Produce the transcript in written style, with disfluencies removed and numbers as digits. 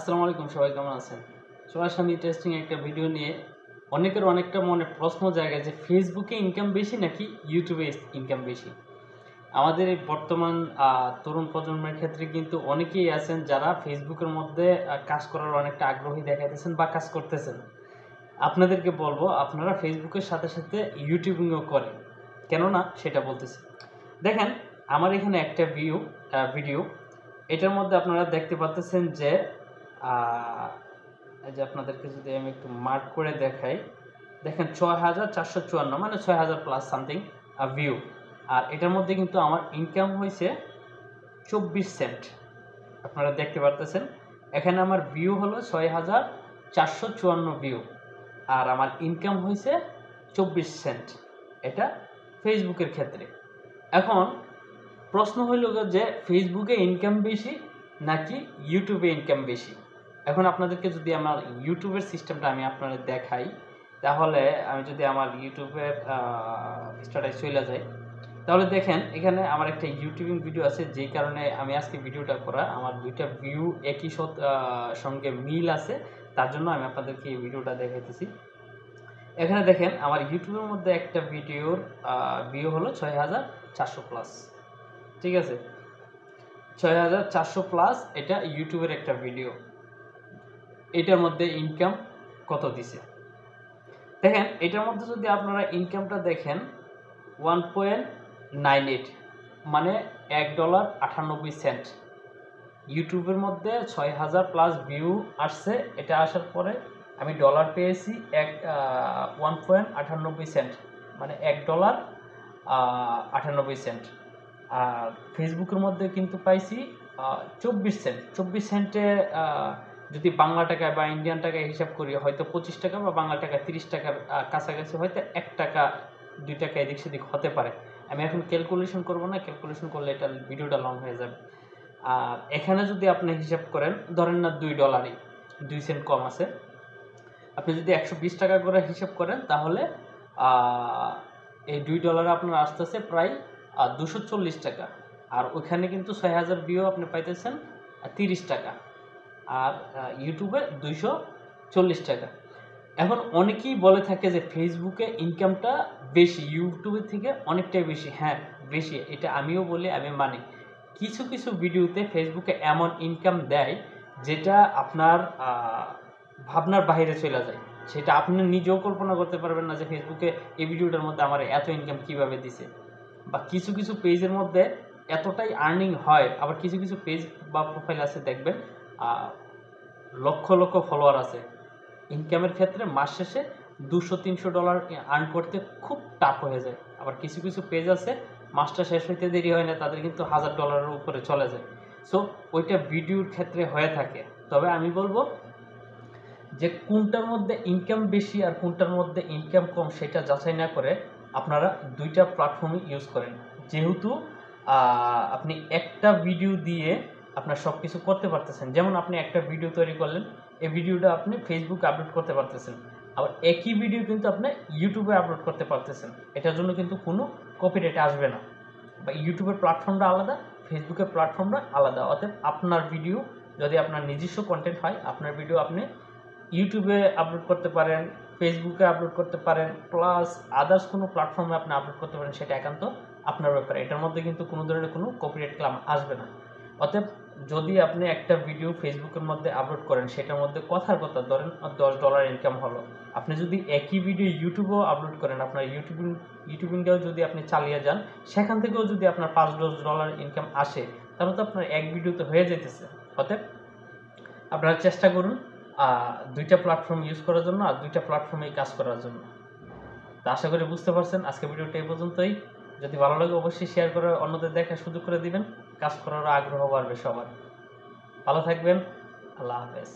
আসসালামু আলাইকুম, সবাই কেমন আছেন? সবার সামনে ইন্টারেস্টিং একটা ভিডিও নিয়ে অনেকের অনেকটা মনে প্রশ্ন জাগে যে ফেসবুকে ইনকাম বেশি নাকি ইউটিউবে ইনকাম বেশি? আমাদের এই বর্তমান তরুণ প্রজন্মের ক্ষেত্রে কিন্তু অনেকেই আছেন যারা ফেসবুকের মধ্যে কাজ করার অনেকটা আগ্রহী দেখাইতেছেন বা কাজ করতেছেন। আপনাদেরকে বলবো আপনারা ফেসবুকের সাথে সাথে ইউটিউবিংও করেন। কেননা সেটা বলতেছি। দেখেন, আমার এখানে একটা ভিডিও, এটার মধ্যে আপনারা দেখতে পাচ্তেছেন যে এই যে আপনাদেরকে যদি আমি একটু মার্ক করে দেখাই, দেখেন ৬,৪৫৪ মানে ৬,০০০ প্লাস সামথিং ভিউ। আর এটার মধ্যে কিন্তু আমার ইনকাম হয়েছে ২৪ সেন্ট। আপনারা দেখতে পারতেছেন এখানে আমার ভিউ হলো ৬,৪৫৪ ভিউ, আর আমার ইনকাম হয়েছে ২৪ সেন্ট। এটা ফেসবুকের ক্ষেত্রে। এখন প্রশ্ন হইল যে ফেসবুকে ইনকাম বেশি নাকি ইউটিউবে ইনকাম বেশি? এখন আপনাদেরকে যদি আমার ইউটিউবের সিস্টেমটা আমি আপনাদের দেখাই, তাহলে আমি যদি আমার ইউটিউবের স্টার্টে চলে যাই, তাহলে দেখেন এখানে আমার একটা ইউটিউবিং ভিডিও আছে, যেই কারণে আমি আজকে ভিডিওটা করা। আমার দুইটা ভিউ একই সঙ্গে মিল আছে, তার জন্য আমি আপনাদেরকে এই ভিডিওটা দেখাইতেছি। এখানে দেখেন আমার ইউটিউবের মধ্যে একটা ভিডিওর ভিউ হলো ৬,৪০০ প্লাস। ঠিক আছে, ৬,৪০০ প্লাস, এটা ইউটিউবের একটা ভিডিও। এটার মধ্যে ইনকাম কত দিছে দেখেন। এটার মধ্যে যদি আপনারা ইনকামটা দেখেন 1.98, মানে $1.98। ইউটিউবের মধ্যে ৬,০০০ প্লাস ভিউ আসছে। এটা আসার পরে আমি ডলার পেয়েছি 1.98 মানে $1.98। আর ফেসবুকের মধ্যে কিন্তু পাইছি ২৪ সেন্ট। ২৪ সেন্টে যদি বাংলা টাকায় বা ইন্ডিয়ান টাকায় হিসাব করি, হয়তো ২৫ টাকা বা বাংলা টাকা ৩০ টাকার কাছাকাছি, হয়তো ১ টাকা ২ টাকা এদিক সেদিক হতে পারে। আমি এখন ক্যালকুলেশন করবো না, ক্যালকুলেশন করলে এটা ভিডিওটা লং হয়ে যাবে। আর এখানে যদি আপনি হিসাব করেন, ধরেন না $2, 2 সেন্ট কম আছে, আপনি যদি ১২০ টাকা করে হিসাব করেন, তাহলে এই $2 আপনার আসতেছে প্রায় ২৪০ টাকা। আর ওইখানে কিন্তু ৬,০০০ ভিউ আপনি পাইতেছেন ৩০ টাকা, আর ইউটিউবে ২৪০ টাকা। এখন অনেকেই বলে থাকে যে ফেসবুকে ইনকামটা বেশি, ইউটিউবের থেকে অনেকটাই বেশি। হ্যাঁ, বেশি, এটা আমিও বলি, আমি মানি। কিছু কিছু ভিডিওতে ফেসবুকে এমন ইনকাম দেয় যেটা আপনার ভাবনার বাইরে চলে যায়। সেটা আপনি নিজেও কল্পনা করতে পারবেন না যে ফেসবুকে এই ভিডিওটার মধ্যে আমার এত ইনকাম কীভাবে দিছে। বা কিছু কিছু পেজের মধ্যে এতটাই আর্নিং হয়, আবার কিছু কিছু পেজ বা প্রোফাইল আছে দেখবেন লক্ষ লক্ষ ফলোয়ার আছে। ইনকামের ক্ষেত্রে মাস শেষে $200-300 আর্ন করতে খুব টাফ হয়ে যায়। আবার কিছু কিছু পেজ আছে মাসটা শেষ হইতে দেরি হয় না, তাদের কিন্তু $1000 উপরে চলে যায়। সো ওইটা ভিডিওর ক্ষেত্রে হয়ে থাকে। তবে আমি বলবো যে কোনটার মধ্যে ইনকাম বেশি আর কোনটার মধ্যে ইনকাম কম সেটা যাচাই না করে আপনারা দুইটা প্ল্যাটফর্মই ইউজ করেন। যেহেতু আপনি একটা ভিডিও দিয়ে আপনার সব কিছু করতে পারতেছেন। যেমন আপনি একটা ভিডিও তৈরি করলেন, এই ভিডিওটা আপনি ফেসবুকে আপলোড করতে পারতেছেন, আবার একই ভিডিও কিন্তু আপনি ইউটিউবে আপলোড করতে পারতেছেন। এটার জন্য কিন্তু কোনো কপিরাইট আসবে না। বা ইউটিউবের প্ল্যাটফর্মটা আলাদা, ফেসবুকের প্ল্যাটফর্মটা আলাদা। অতএব আপনার ভিডিও যদি আপনার নিজস্ব কন্টেন্ট হয়, আপনার ভিডিও আপনি ইউটিউবে আপলোড করতে পারেন, ফেসবুকে আপলোড করতে পারেন, প্লাস আদার্স কোনো প্ল্যাটফর্মে আপনি আপলোড করতে পারেন, সেটা একান্ত আপনার ব্যাপার। এটার মধ্যে কিন্তু কোনো ধরনের কোনো কপিরাইট ক্লেম আসবে না। অতএব যদি আপনি একটা ভিডিও ফেসবুকের মধ্যে আপলোড করেন, সেটার মধ্যে কথার কথা ধরেন $10 ইনকাম হলো, আপনি যদি একই ভিডিও ইউটিউবেও আপলোড করেন, আপনার ইউটিউবিংটাও যদি আপনি চালিয়ে যান, সেখান থেকেও যদি আপনার $5-10 ইনকাম আসে, তাহলে তো আপনার এক ভিডিওতে হয়ে যেতেছে। অতএব আপনারা চেষ্টা করুন দুইটা প্ল্যাটফর্ম ইউজ করার জন্য, আর দুইটা প্ল্যাটফর্মেই কাজ করার জন্য। তো আশা করি বুঝতে পারছেন। আজকে ভিডিওটা এই পর্যন্তই। যদি ভালো লাগে অবশ্যই শেয়ার করে অন্যদের দেখার সুযোগ করে দিবেন, কাজ করার আগ্রহ বাড়বে সবার। ভালো থাকবেন, আল্লাহ হাফেজ।